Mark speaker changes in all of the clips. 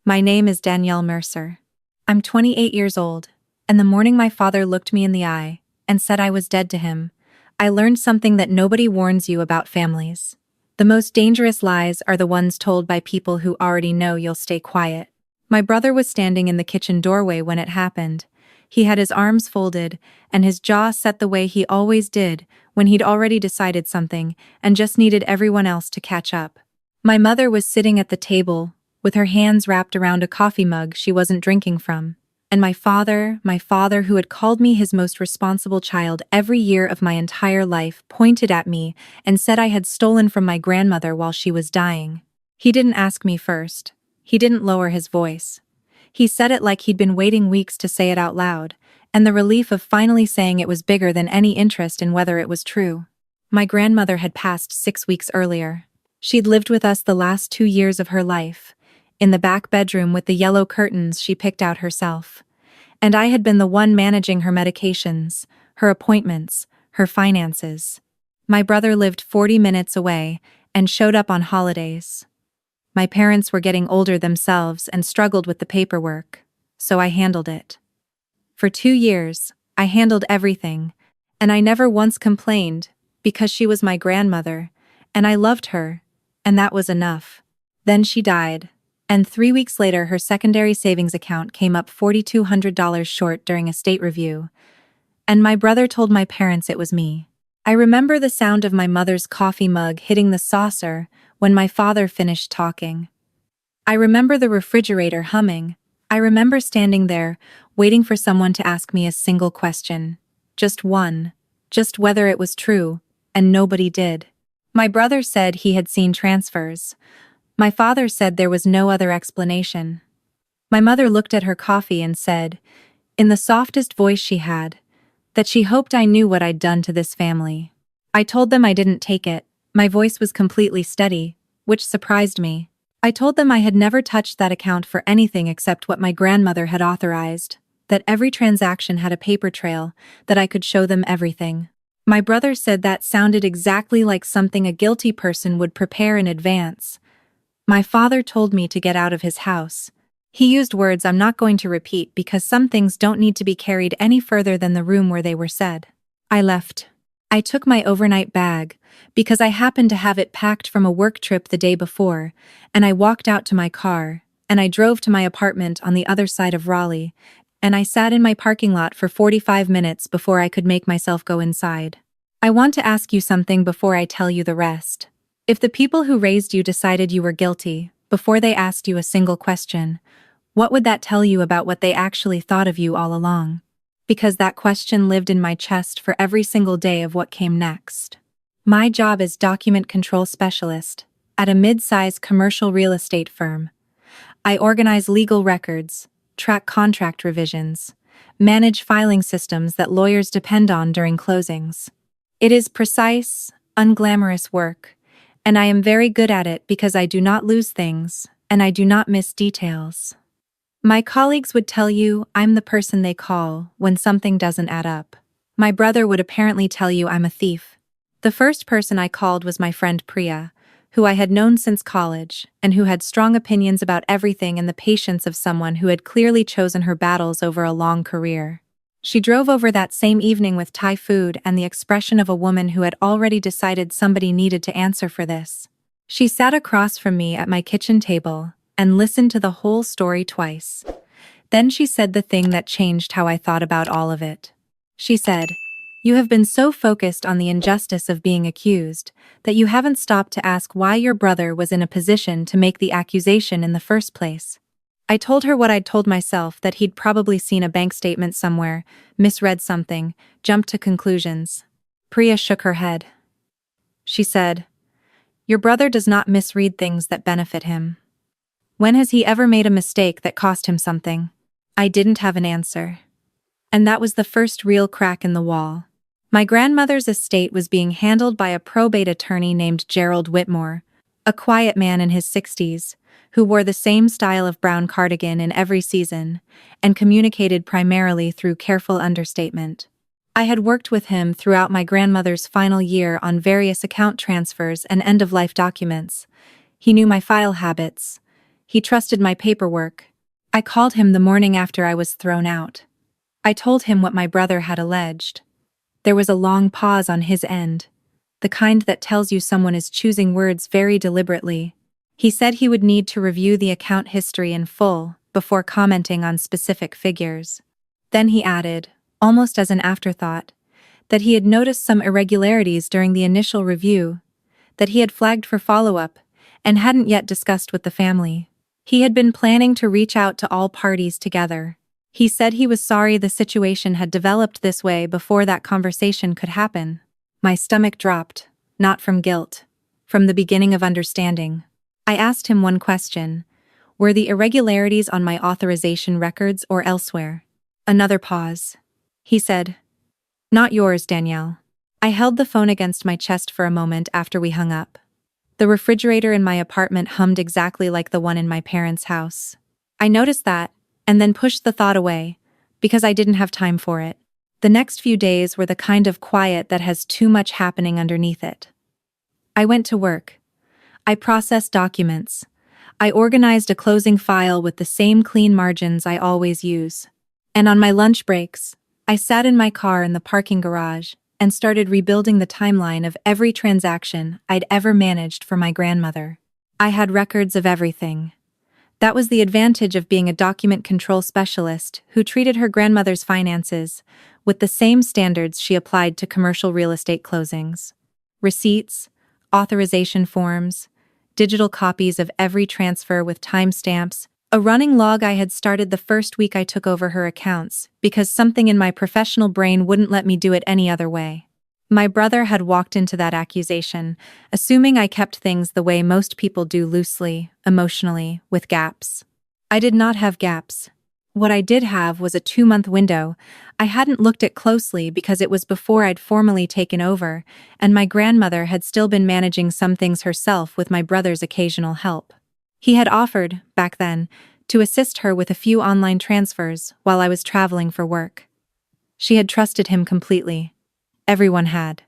Speaker 1: My name is Danielle Mercer. I'm 28 years old, and the morning my father looked me in the eye and said I was dead to him, I learned something that nobody warns you about families. The most dangerous lies are the ones told by people who already know you'll stay quiet. My brother was standing in the kitchen doorway when it happened. He had his arms folded and his jaw set the way he always did when he'd already decided something and just needed everyone else to catch up. My mother was sitting at the table with her hands wrapped around a coffee mug she wasn't drinking from. And my father, who had called me his most responsible child every year of my entire life, pointed at me and said I had stolen from my grandmother while she was dying. He didn't ask me first. He didn't lower his voice. He said it like he'd been waiting weeks to say it out loud, and the relief of finally saying it was bigger than any interest in whether it was true. My grandmother had passed 6 weeks earlier. She'd lived with us the last 2 years of her life, in the back bedroom with the yellow curtains she picked out herself. And I had been the one managing her medications, her appointments, her finances. My brother lived 40 minutes away and showed up on holidays. My parents were getting older themselves and struggled with the paperwork, so I handled it. For 2 years, I handled everything, and I never once complained because she was my grandmother, and I loved her, and that was enough. Then she died. And 3 weeks later, her secondary savings account came up $4,200 short during a state review. And my brother told my parents it was me. I remember the sound of my mother's coffee mug hitting the saucer when my father finished talking. I remember the refrigerator humming. I remember standing there, waiting for someone to ask me a single question. Just one. Just whether it was true, and nobody did. My brother said he had seen transfers. My father said there was no other explanation. My mother looked at her coffee and said, in the softest voice she had, that she hoped I knew what I'd done to this family. I told them I didn't take it. My voice was completely steady, which surprised me. I told them I had never touched that account for anything except what my grandmother had authorized, that every transaction had a paper trail, that I could show them everything. My brother said that sounded exactly like something a guilty person would prepare in advance. My father told me to get out of his house. He used words I'm not going to repeat because some things don't need to be carried any further than the room where they were said. I left. I took my overnight bag, because I happened to have it packed from a work trip the day before, and I walked out to my car, and I drove to my apartment on the other side of Raleigh, and I sat in my parking lot for 45 minutes before I could make myself go inside. I want to ask you something before I tell you the rest. If the people who raised you decided you were guilty, before they asked you a single question, what would that tell you about what they actually thought of you all along? Because that question lived in my chest for every single day of what came next. My job is document control specialist at a mid-size commercial real estate firm. I organize legal records, track contract revisions, manage filing systems that lawyers depend on during closings. It is precise, unglamorous work, and I am very good at it because I do not lose things, and I do not miss details. My colleagues would tell you I'm the person they call when something doesn't add up. My brother would apparently tell you I'm a thief. The first person I called was my friend Priya, who I had known since college, and who had strong opinions about everything and the patience of someone who had clearly chosen her battles over a long career. She drove over that same evening with Thai food and the expression of a woman who had already decided somebody needed to answer for this. She sat across from me at my kitchen table and listened to the whole story twice. Then she said the thing that changed how I thought about all of it. She said, "You have been so focused on the injustice of being accused that you haven't stopped to ask why your brother was in a position to make the accusation in the first place." I told her what I'd told myself, that he'd probably seen a bank statement somewhere, misread something, jumped to conclusions. Priya shook her head. She said, "Your brother does not misread things that benefit him. When has he ever made a mistake that cost him something?" I didn't have an answer. And that was the first real crack in the wall. My grandmother's estate was being handled by a probate attorney named Gerald Whitmore, a quiet man in his 60s, who wore the same style of brown cardigan in every season, and communicated primarily through careful understatement. I had worked with him throughout my grandmother's final year on various account transfers and end-of-life documents. He knew my file habits. He trusted my paperwork. I called him the morning after I was thrown out. I told him what my brother had alleged. There was a long pause on his end, the kind that tells you someone is choosing words very deliberately. He said he would need to review the account history in full before commenting on specific figures. Then he added, almost as an afterthought, that he had noticed some irregularities during the initial review, that he had flagged for follow-up, and hadn't yet discussed with the family. He had been planning to reach out to all parties together. He said he was sorry the situation had developed this way before that conversation could happen. My stomach dropped, not from guilt, from the beginning of understanding. I asked him one question. Were the irregularities on my authorization records or elsewhere? Another pause. He said, "Not yours, Danielle." I held the phone against my chest for a moment after we hung up. The refrigerator in my apartment hummed exactly like the one in my parents' house. I noticed that, and then pushed the thought away, because I didn't have time for it. The next few days were the kind of quiet that has too much happening underneath it. I went to work. I processed documents. I organized a closing file with the same clean margins I always use. And on my lunch breaks, I sat in my car in the parking garage and started rebuilding the timeline of every transaction I'd ever managed for my grandmother. I had records of everything. That was the advantage of being a document control specialist who treated her grandmother's finances with the same standards she applied to commercial real estate closings. Receipts, authorization forms, digital copies of every transfer with timestamps, a running log I had started the first week I took over her accounts because something in my professional brain wouldn't let me do it any other way. My brother had walked into that accusation, assuming I kept things the way most people do, loosely, emotionally, with gaps. I did not have gaps. What I did have was a 2-month window. I hadn't looked at closely because it was before I'd formally taken over, and my grandmother had still been managing some things herself with my brother's occasional help. He had offered, back then, to assist her with a few online transfers while I was traveling for work. She had trusted him completely. Everyone had.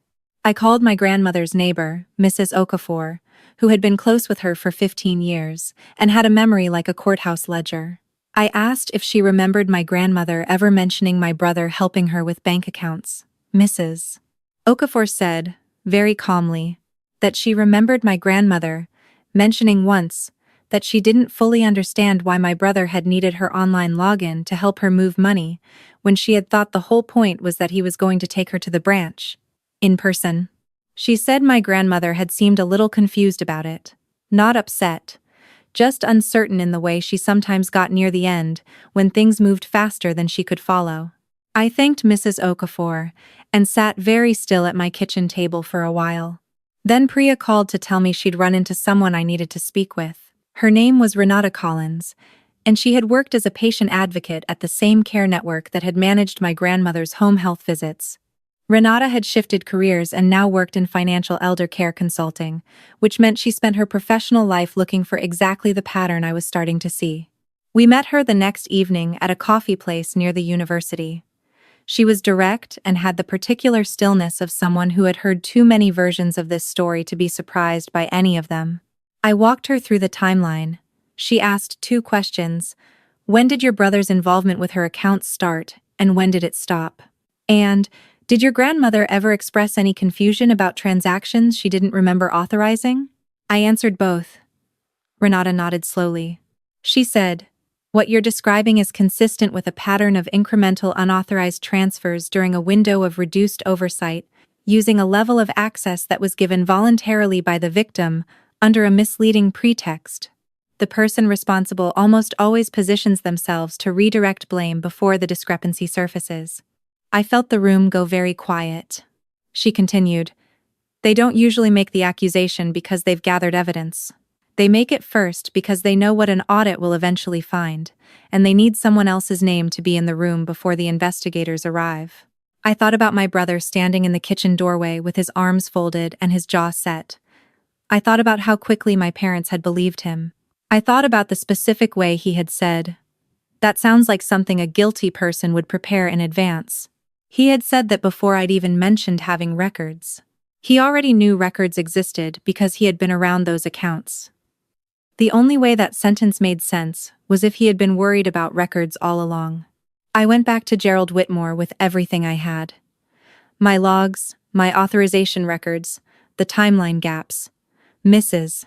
Speaker 1: I called my grandmother's neighbor, Mrs. Okafor, who had been close with her for 15 years and had a memory like a courthouse ledger. I asked if she remembered my grandmother ever mentioning my brother helping her with bank accounts. Mrs. Okafor said, very calmly, that she remembered my grandmother mentioning once that she didn't fully understand why my brother had needed her online login to help her move money, when she had thought the whole point was that he was going to take her to the branch, in person. She said my grandmother had seemed a little confused about it, not upset, just uncertain in the way she sometimes got near the end, when things moved faster than she could follow. I thanked Mrs. Okafor, and sat very still at my kitchen table for a while. Then Priya called to tell me she'd run into someone I needed to speak with. Her name was Renata Collins, and she had worked as a patient advocate at the same care network that had managed my grandmother's home health visits. Renata had shifted careers and now worked in financial elder care consulting, which meant she spent her professional life looking for exactly the pattern I was starting to see. We met her the next evening at a coffee place near the university. She was direct and had the particular stillness of someone who had heard too many versions of this story to be surprised by any of them. I walked her through the timeline. She asked 2 questions. When did your brother's involvement with her accounts start, and when did it stop? And, did your grandmother ever express any confusion about transactions she didn't remember authorizing? I answered both. Renata nodded slowly. She said, "What you're describing is consistent with a pattern of incremental unauthorized transfers during a window of reduced oversight, using a level of access that was given voluntarily by the victim, under a misleading pretext. The person responsible almost always positions themselves to redirect blame before the discrepancy surfaces." I felt the room go very quiet. She continued, "They don't usually make the accusation because they've gathered evidence. They make it first because they know what an audit will eventually find, and they need someone else's name to be in the room before the investigators arrive." I thought about my brother standing in the kitchen doorway with his arms folded and his jaw set. I thought about how quickly my parents had believed him. I thought about the specific way he had said, "That sounds like something a guilty person would prepare in advance." He had said that before I'd even mentioned having records. He already knew records existed because he had been around those accounts. The only way that sentence made sense was if he had been worried about records all along. I went back to Gerald Whitmore with everything I had. My logs, my authorization records, the timeline gaps, Mrs.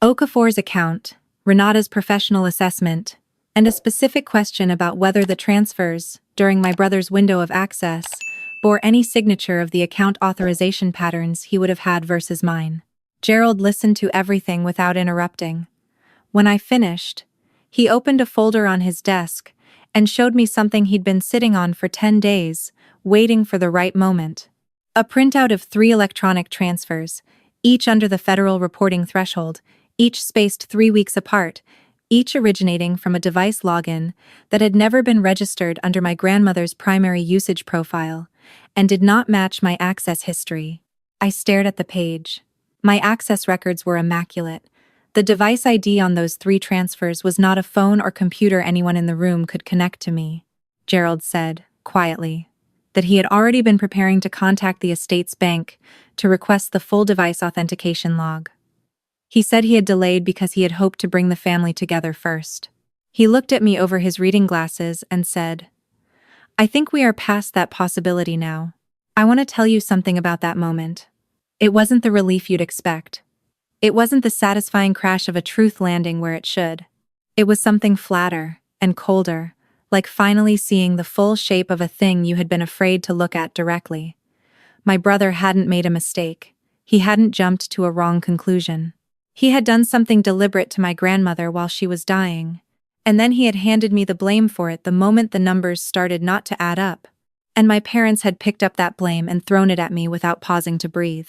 Speaker 1: Okafor's account, Renata's professional assessment, and a specific question about whether the transfers, during my brother's window of access, bore any signature of the account authorization patterns he would have had versus mine. Gerald listened to everything without interrupting. When I finished, he opened a folder on his desk and showed me something he'd been sitting on for 10 days, waiting for the right moment. A printout of 3 electronic transfers, each under the federal reporting threshold, each spaced 3 weeks apart, each originating from a device login that had never been registered under my grandmother's primary usage profile and did not match my access history. I stared at the page. My access records were immaculate. The device ID on those 3 transfers was not a phone or computer anyone in the room could connect to me. Gerald said, quietly, that he had already been preparing to contact the estate's bank to request the full device authentication log. He said he had delayed because he had hoped to bring the family together first. He looked at me over his reading glasses and said, "I think we are past that possibility now. I want to tell you something about that moment. It wasn't the relief you'd expect. It wasn't the satisfying crash of a truth landing where it should. It was something flatter and colder, like finally seeing the full shape of a thing you had been afraid to look at directly. My brother hadn't made a mistake. He hadn't jumped to a wrong conclusion. He had done something deliberate to my grandmother while she was dying, and then he had handed me the blame for it the moment the numbers started not to add up. And my parents had picked up that blame and thrown it at me without pausing to breathe.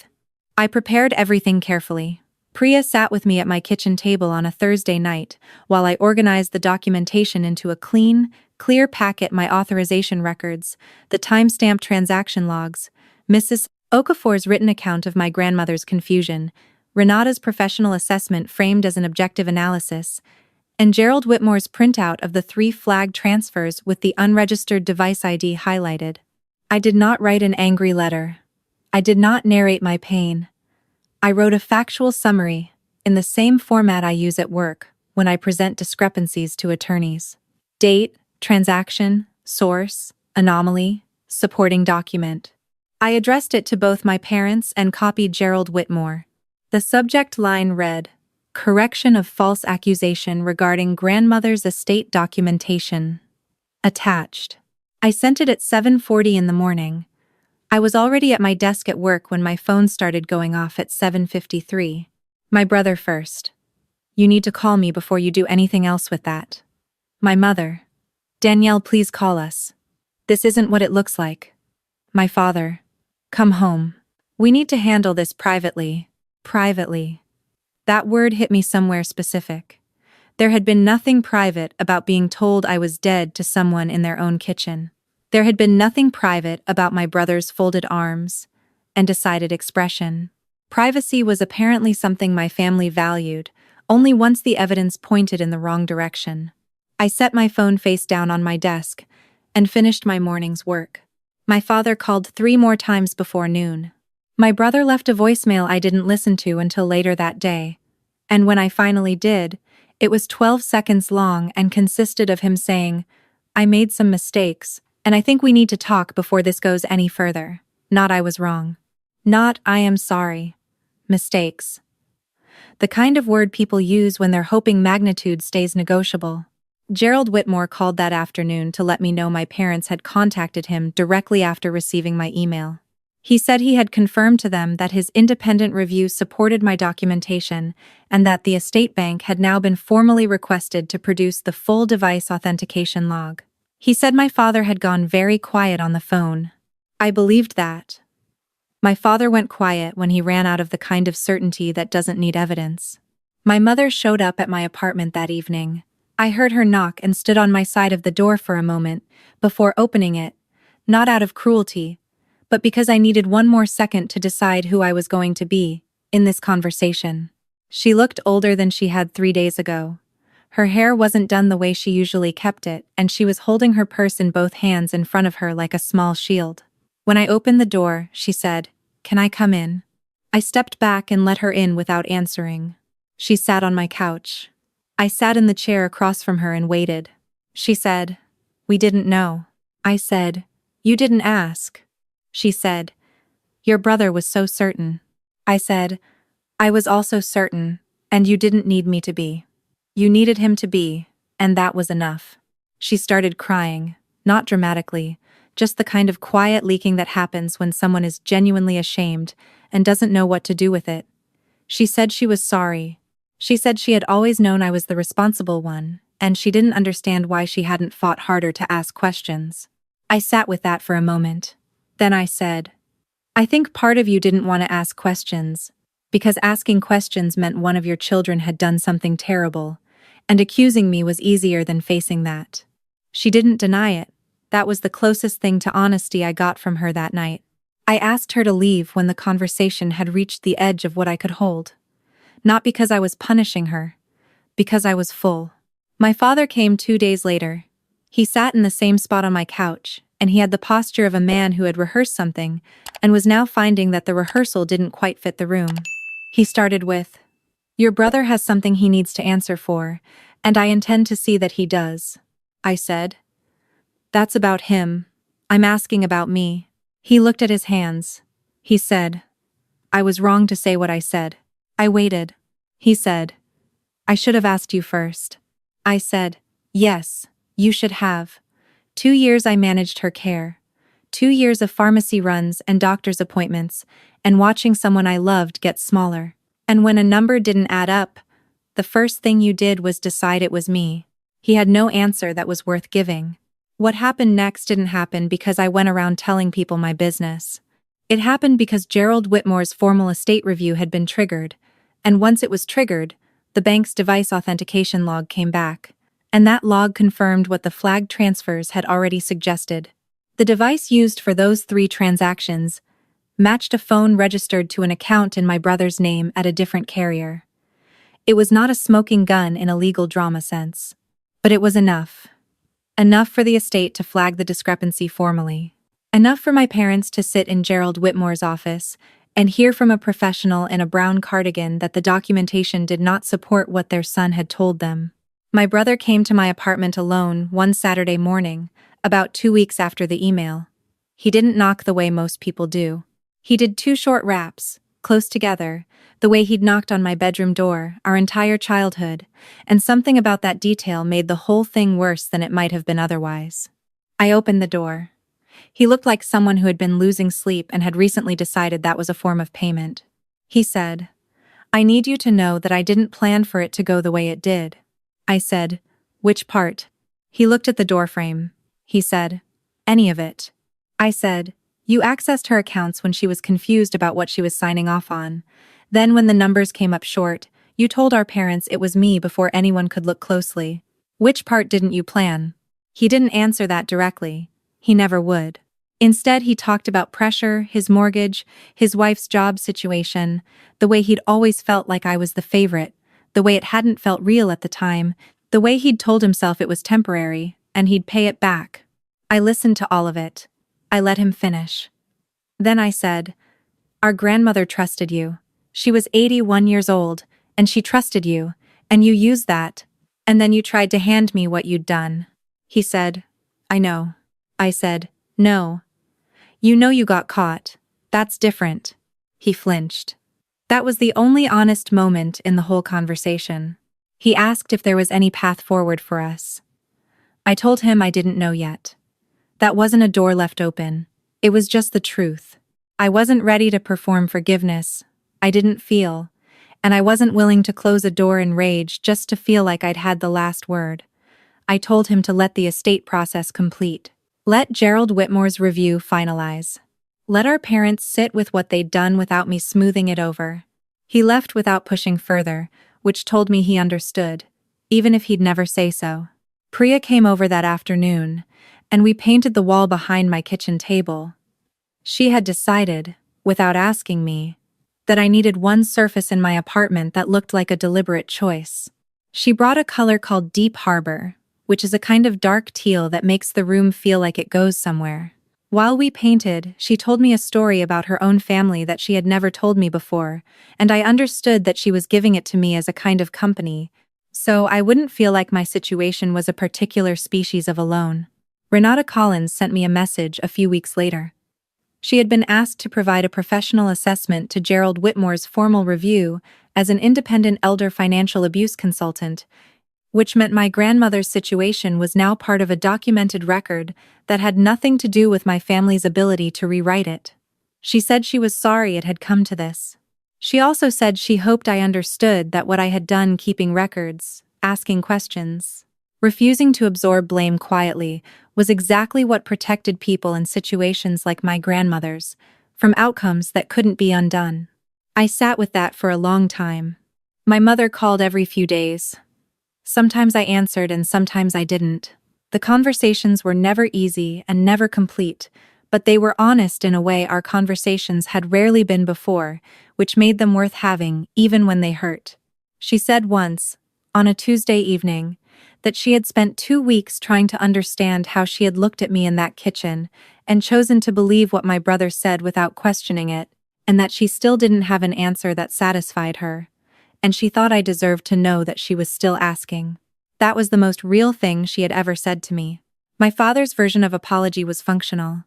Speaker 1: I prepared everything carefully. Priya sat with me at my kitchen table on a Thursday night while I organized the documentation into a clean, clear packet: my authorization records, the timestamped transaction logs, Mrs. Okafor's written account of my grandmother's confusion, Renata's professional assessment framed as an objective analysis, and Gerald Whitmore's printout of the 3 flagged transfers with the unregistered device ID highlighted. I did not write an angry letter. I did not narrate my pain. I wrote a factual summary, in the same format I use at work when I present discrepancies to attorneys. Date, transaction, source, anomaly, supporting document. I addressed it to both my parents and copied Gerald Whitmore. The subject line read, "Correction of false accusation regarding grandmother's estate documentation. Attached." I sent it at 7:40 in the morning. I was already at my desk at work when my phone started going off at 7:53. My brother first. "You need to call me before you do anything else with that." My mother. "Danielle, please call us. This isn't what it looks like." My father. "Come home. We need to handle this privately." Privately. That word hit me somewhere specific. There had been nothing private about being told I was dead to someone in their own kitchen. There had been nothing private about my brother's folded arms and decided expression. Privacy was apparently something my family valued, only once the evidence pointed in the wrong direction. I set my phone face down on my desk and finished my morning's work. My father called 3 more times before noon. My brother left a voicemail I didn't listen to until later that day, and when I finally did, it was 12 seconds long and consisted of him saying, "I made some mistakes, and I think we need to talk before this goes any further." Not "I was wrong." Not "I am sorry." Mistakes. The kind of word people use when they're hoping magnitude stays negotiable. Gerald Whitmore called that afternoon to let me know my parents had contacted him directly after receiving my email. He said he had confirmed to them that his independent review supported my documentation and that the estate bank had now been formally requested to produce the full device authentication log. He said my father had gone very quiet on the phone. I believed that. My father went quiet when he ran out of the kind of certainty that doesn't need evidence. My mother showed up at my apartment that evening. I heard her knock and stood on my side of the door for a moment before opening it, not out of cruelty, but because I needed one more second to decide who I was going to be in this conversation. She looked older than she had 3 days ago. Her hair wasn't done the way she usually kept it, and she was holding her purse in both hands in front of her like a small shield. When I opened the door, she said, "Can I come in?" I stepped back and let her in without answering. She sat on my couch. I sat in the chair across from her and waited. She said, "We didn't know." I said, "You didn't ask." She said, "Your brother was so certain." I said, "I was also certain, and you didn't need me to be. You needed him to be, and that was enough." She started crying, not dramatically, just the kind of quiet leaking that happens when someone is genuinely ashamed and doesn't know what to do with it. She said she was sorry. She said she had always known I was the responsible one, and she didn't understand why she hadn't fought harder to ask questions. I sat with that for a moment. Then I said, "I think part of you didn't want to ask questions, because asking questions meant one of your children had done something terrible, and accusing me was easier than facing that." She didn't deny it. That was the closest thing to honesty I got from her that night. I asked her to leave when the conversation had reached the edge of what I could hold. Not because I was punishing her, because I was full. My father came 2 days later. He sat in the same spot on my couch, and he had the posture of a man who had rehearsed something and was now finding that the rehearsal didn't quite fit the room. He started with, "Your brother has something he needs to answer for, and I intend to see that he does." I said, "That's about him. I'm asking about me." He looked at his hands. He said, "I was wrong to say what I said." I waited. He said, "I should have asked you first." I said, "Yes, you should have. 2 years I managed her care. 2 years of pharmacy runs and doctor's appointments, and watching someone I loved get smaller. And when a number didn't add up, the first thing you did was decide it was me." He had no answer that was worth giving. What happened next didn't happen because I went around telling people my business. It happened because Gerald Whitmore's formal estate review had been triggered, and once it was triggered, the bank's device authentication log came back, and that log confirmed what the flagged transfers had already suggested. The device used for those 3 transactions matched a phone registered to an account in my brother's name at a different carrier. It was not a smoking gun in a legal drama sense, but it was enough. Enough for the estate to flag the discrepancy formally. Enough for my parents to sit in Gerald Whitmore's office and hear from a professional in a brown cardigan that the documentation did not support what their son had told them. My brother came to my apartment alone one Saturday morning, about 2 weeks after the email. He didn't knock the way most people do. He did 2 short raps, close together, the way he'd knocked on my bedroom door our entire childhood, and something about that detail made the whole thing worse than it might have been otherwise. I opened the door. He looked like someone who had been losing sleep and had recently decided that was a form of payment. He said, "I need you to know that I didn't plan for it to go the way it did." I said, "Which part?" He looked at the doorframe. He said, "Any of it." I said, "You accessed her accounts when she was confused about what she was signing off on. Then when the numbers came up short, you told our parents it was me before anyone could look closely. Which part didn't you plan?" He didn't answer that directly. He never would. Instead, he talked about pressure, his mortgage, his wife's job situation, the way he'd always felt like I was the favorite, the way it hadn't felt real at the time, the way he'd told himself it was temporary, and he'd pay it back. I listened to all of it. I let him finish. Then I said, "Our grandmother trusted you. She was 81 years old, and she trusted you, and you used that, and then you tried to hand me what you'd done." He said, "I know." I said, "No. You know you got caught. That's different." He flinched. That was the only honest moment in the whole conversation. He asked if there was any path forward for us. I told him I didn't know yet. That wasn't a door left open. It was just the truth. I wasn't ready to perform forgiveness. I didn't feel, and I wasn't willing to close a door in rage just to feel like I'd had the last word. I told him to let the estate process complete. Let Gerald Whitmore's review finalize. Let our parents sit with what they'd done without me smoothing it over. He left without pushing further, which told me he understood, even if he'd never say so. Priya came over that afternoon, and we painted the wall behind my kitchen table. She had decided, without asking me, that I needed one surface in my apartment that looked like a deliberate choice. She brought a color called Deep Harbor, which is a kind of dark teal that makes the room feel like it goes somewhere. While we painted, she told me a story about her own family that she had never told me before, and I understood that she was giving it to me as a kind of company, so I wouldn't feel like my situation was a particular species of alone. Renata Collins sent me a message a few weeks later. She had been asked to provide a professional assessment to Gerald Whitmore's formal review as an independent elder financial abuse consultant, which meant my grandmother's situation was now part of a documented record that had nothing to do with my family's ability to rewrite it. She said she was sorry it had come to this. She also said she hoped I understood that what I had done keeping records, asking questions, refusing to absorb blame quietly was exactly what protected people in situations like my grandmother's from outcomes that couldn't be undone. I sat with that for a long time. My mother called every few days. Sometimes I answered and sometimes I didn't. The conversations were never easy and never complete, but they were honest in a way our conversations had rarely been before, which made them worth having even when they hurt. She said once, on a Tuesday evening, that she had spent 2 weeks trying to understand how she had looked at me in that kitchen and chosen to believe what my brother said without questioning it, and that she still didn't have an answer that satisfied her, and she thought I deserved to know that she was still asking. That was the most real thing she had ever said to me. My father's version of apology was functional.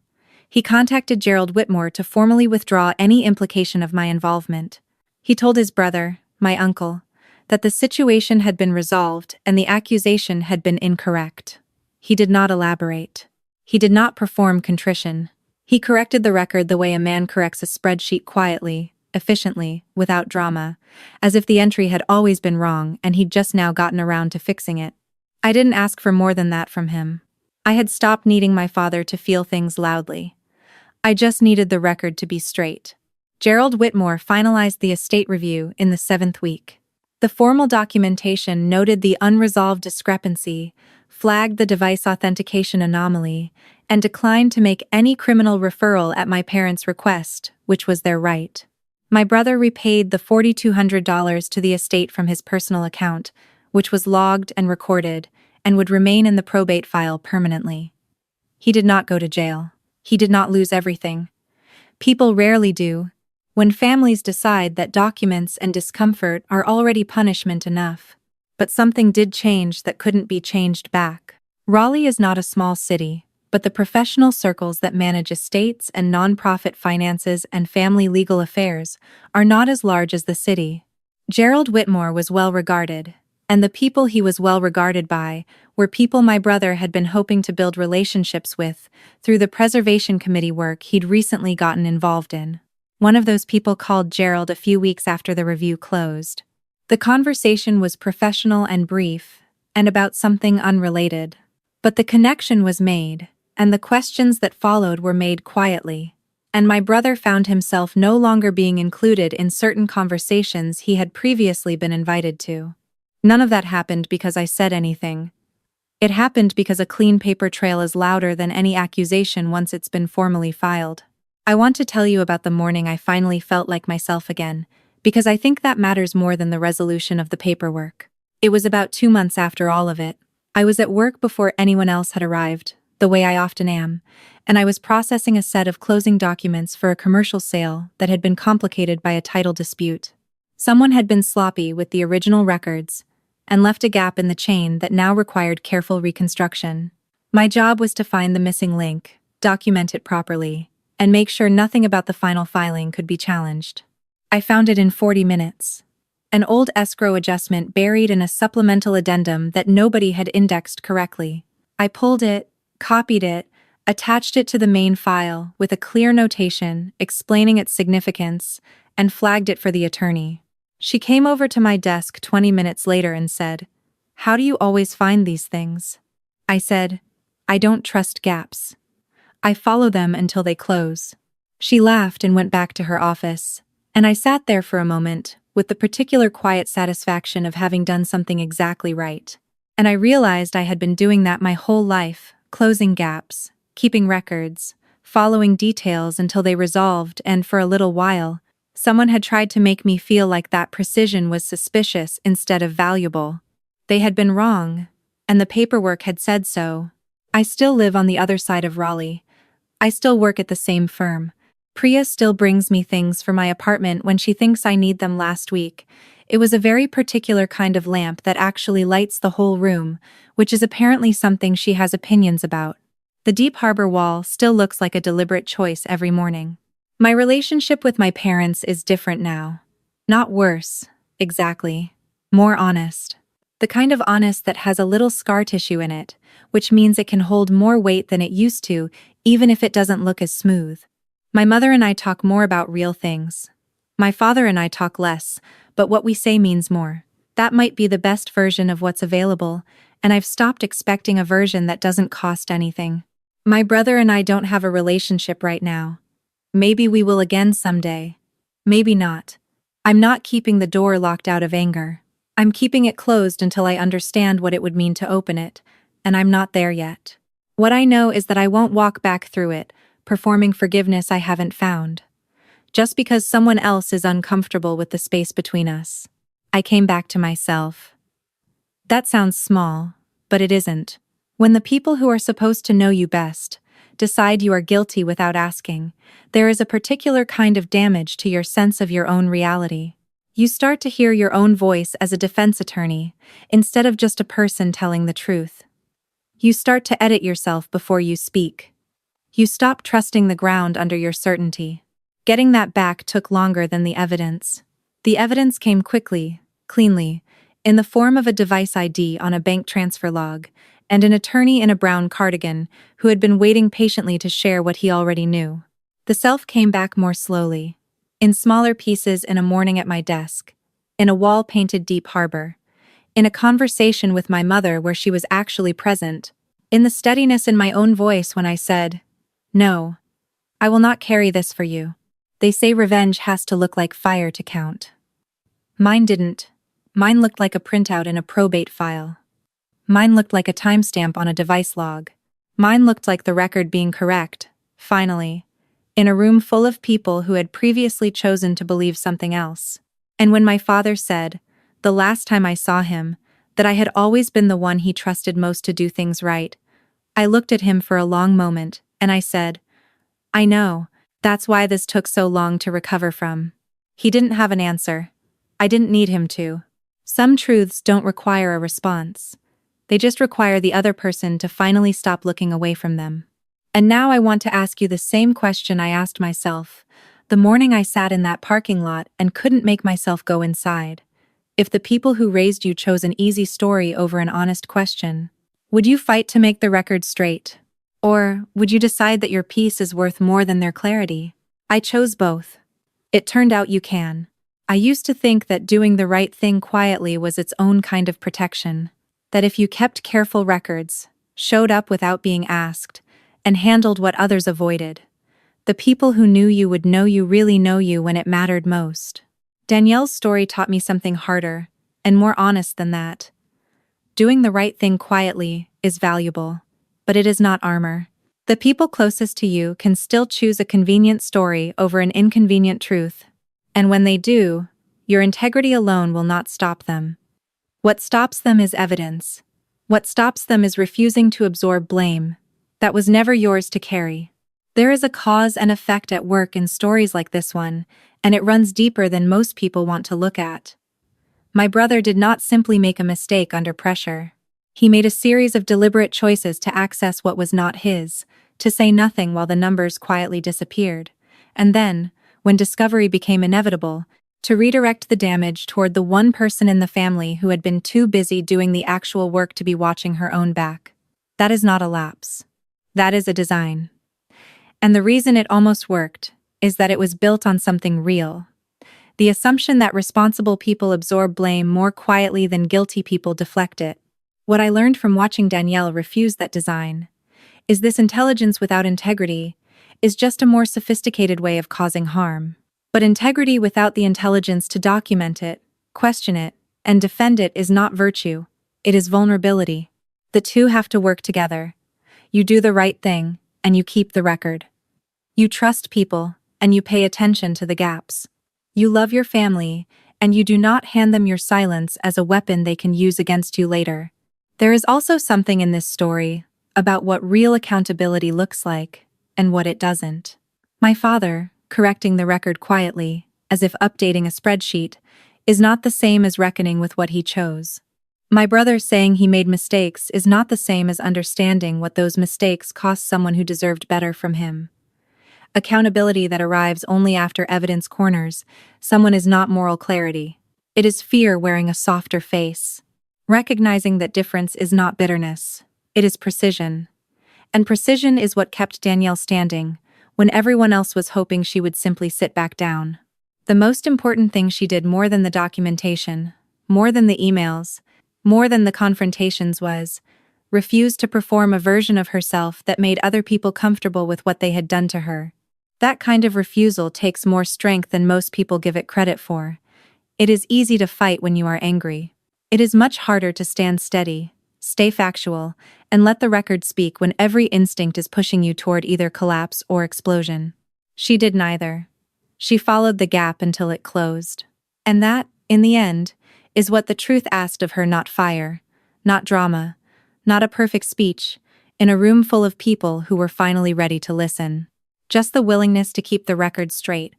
Speaker 1: He contacted Gerald Whitmore to formally withdraw any implication of my involvement. He told his brother, my uncle, that the situation had been resolved and the accusation had been incorrect. He did not elaborate. He did not perform contrition. He corrected the record the way a man corrects a spreadsheet quietly, efficiently, without drama, as if the entry had always been wrong and he'd just now gotten around to fixing it. I didn't ask for more than that from him. I had stopped needing my father to feel things loudly. I just needed the record to be straight. Gerald Whitmore finalized the estate review in the 7th week. The formal documentation noted the unresolved discrepancy, flagged the device authentication anomaly, and declined to make any criminal referral at my parents' request, which was their right. My brother repaid the $4,200 to the estate from his personal account, which was logged and recorded, and would remain in the probate file permanently. He did not go to jail. He did not lose everything. People rarely do, when families decide that documents and discomfort are already punishment enough. But something did change that couldn't be changed back. Raleigh is not a small city, but the professional circles that manage estates and nonprofit finances and family legal affairs are not as large as the city. Gerald Whitmore was well regarded, and the people he was well regarded by were people my brother had been hoping to build relationships with through the preservation committee work he'd recently gotten involved in. One of those people called Gerald a few weeks after the review closed. The conversation was professional and brief, and about something unrelated. But the connection was made, and the questions that followed were made quietly, and my brother found himself no longer being included in certain conversations he had previously been invited to. None of that happened because I said anything. It happened because a clean paper trail is louder than any accusation once it's been formally filed. I want to tell you about the morning I finally felt like myself again, because I think that matters more than the resolution of the paperwork. It was about 2 months after all of it. I was at work before anyone else had arrived, the way I often am, and I was processing a set of closing documents for a commercial sale that had been complicated by a title dispute. Someone had been sloppy with the original records and left a gap in the chain that now required careful reconstruction. My job was to find the missing link, document it properly, and make sure nothing about the final filing could be challenged. I found it in 40 minutes. An old escrow adjustment buried in a supplemental addendum that nobody had indexed correctly. I pulled it, copied it, attached it to the main file with a clear notation explaining its significance, and flagged it for the attorney. She came over to my desk 20 minutes later and said, "How do you always find these things?" I said, "I don't trust gaps. I follow them until they close." She laughed and went back to her office, and I sat there for a moment with the particular quiet satisfaction of having done something exactly right. And I realized I had been doing that my whole life, closing gaps, keeping records, following details until they resolved, and for a little while, someone had tried to make me feel like that precision was suspicious instead of valuable. They had been wrong, and the paperwork had said so. I still live on the other side of Raleigh. I still work at the same firm. Priya still brings me things for my apartment when she thinks I need them last week. It was a very particular kind of lamp that actually lights the whole room, which is apparently something she has opinions about. The deep harbor wall still looks like a deliberate choice every morning. My relationship with my parents is different now. Not worse, exactly. More honest. The kind of honest that has a little scar tissue in it, which means it can hold more weight than it used to, even if it doesn't look as smooth. My mother and I talk more about real things. My father and I talk less, but what we say means more. That might be the best version of what's available, and I've stopped expecting a version that doesn't cost anything. My brother and I don't have a relationship right now. Maybe we will again someday. Maybe not. I'm not keeping the door locked out of anger. I'm keeping it closed until I understand what it would mean to open it, and I'm not there yet. What I know is that I won't walk back through it, performing forgiveness I haven't found. Just because someone else is uncomfortable with the space between us. I came back to myself. That sounds small, but it isn't. When the people who are supposed to know you best decide you are guilty without asking, there is a particular kind of damage to your sense of your own reality. You start to hear your own voice as a defense attorney, instead of just a person telling the truth. You start to edit yourself before you speak. You stop trusting the ground under your certainty. Getting that back took longer than the evidence. The evidence came quickly, cleanly, in the form of a device ID on a bank transfer log, and an attorney in a brown cardigan who had been waiting patiently to share what he already knew. The self came back more slowly, in smaller pieces in a morning at my desk, in a wall-painted deep harbor, in a conversation with my mother where she was actually present, in the steadiness in my own voice when I said, "No, I will not carry this for you. They say revenge has to look like fire to count." Mine didn't. Mine looked like a printout in a probate file. Mine looked like a timestamp on a device log. Mine looked like the record being correct, finally, in a room full of people who had previously chosen to believe something else. And when my father said, the last time I saw him, that I had always been the one he trusted most to do things right, I looked at him for a long moment, and I said, "I know, that's why this took so long to recover from." He didn't have an answer. I didn't need him to. Some truths don't require a response. They just require the other person to finally stop looking away from them. And now I want to ask you the same question I asked myself the morning I sat in that parking lot and couldn't make myself go inside. If the people who raised you chose an easy story over an honest question, would you fight to make the record straight? Or would you decide that your peace is worth more than their clarity? I chose both. It turned out you can. I used to think that doing the right thing quietly was its own kind of protection. That if you kept careful records, showed up without being asked, and handled what others avoided, the people who knew you would know you really know you when it mattered most. Danielle's story taught me something harder, and more honest than that. Doing the right thing quietly is valuable, but it is not armor. The people closest to you can still choose a convenient story over an inconvenient truth, and when they do, your integrity alone will not stop them. What stops them is evidence. What stops them is refusing to absorb blame that was never yours to carry. There is a cause and effect at work in stories like this one, and it runs deeper than most people want to look at. My brother did not simply make a mistake under pressure. He made a series of deliberate choices to access what was not his, to say nothing while the numbers quietly disappeared, and then, when discovery became inevitable, to redirect the damage toward the one person in the family who had been too busy doing the actual work to be watching her own back. That is not a lapse. That is a design. And the reason it almost worked is that it was built on something real. The assumption that responsible people absorb blame more quietly than guilty people deflect it. What I learned from watching Danielle refuse that design is this intelligence without integrity is just a more sophisticated way of causing harm. But integrity without the intelligence to document it, question it, and defend it is not virtue. It is vulnerability. The two have to work together. You do the right thing, and you keep the record. You trust people, and you pay attention to the gaps. You love your family, and you do not hand them your silence as a weapon they can use against you later. There is also something in this story about what real accountability looks like, and what it doesn't. My father, correcting the record quietly, as if updating a spreadsheet, is not the same as reckoning with what he chose. My brother saying he made mistakes is not the same as understanding what those mistakes cost someone who deserved better from him. Accountability that arrives only after evidence corners someone is not moral clarity. It is fear wearing a softer face. Recognizing that difference is not bitterness. It is precision. And precision is what kept Danielle standing, when everyone else was hoping she would simply sit back down. The most important thing she did more than the documentation, more than the emails, more than the confrontations was refuse to perform a version of herself that made other people comfortable with what they had done to her. That kind of refusal takes more strength than most people give it credit for. It is easy to fight when you are angry. It is much harder to stand steady, stay factual, and let the record speak when every instinct is pushing you toward either collapse or explosion. She did neither. She followed the gap until it closed. And that, in the end, is what the truth asked of her, not fire, not drama, not a perfect speech, in a room full of people who were finally ready to listen. Just the willingness to keep the record straight,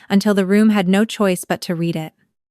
Speaker 1: until the room had no choice but to read it.